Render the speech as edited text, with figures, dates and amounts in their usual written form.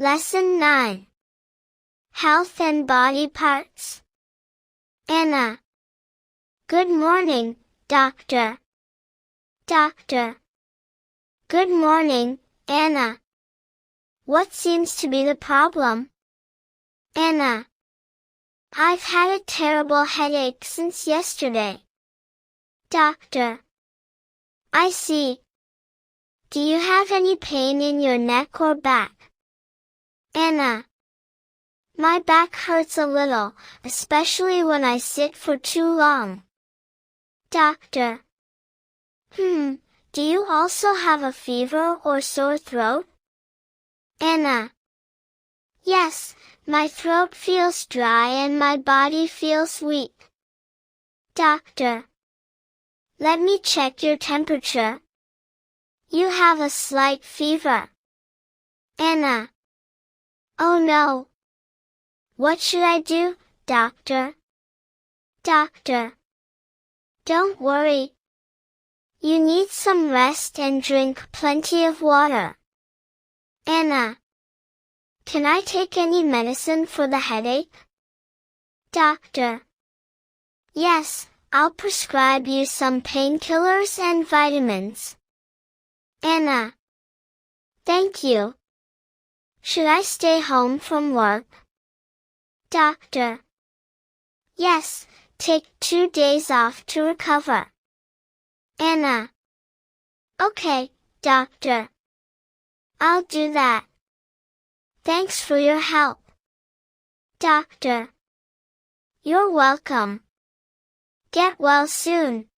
Lesson 9. Health and Body Parts. Anna. Good morning, doctor. Doctor. Good morning, Anna. What seems to be the problem? Anna. I've had a terrible headache since yesterday. Doctor. I see. Do you have any pain in your neck or back? Anna. My back hurts a little, especially when I sit for too long. Doctor. Do you also have a fever or sore throat? Anna. Yes, my throat feels dry and my body feels weak. Doctor. Let me check your temperature. You have a slight fever. Anna. Oh no. What should I do, doctor? Doctor. Don't worry. You need some rest and drink plenty of water. Anna. Can I take any medicine for the headache? Doctor. Yes, I'll prescribe you some painkillers and vitamins. Anna. Thank you. Should I stay home from work? Doctor. Yes, take 2 days off to recover. Anna. Okay, doctor. I'll do that. Thanks for your help. Doctor. You're welcome. Get well soon.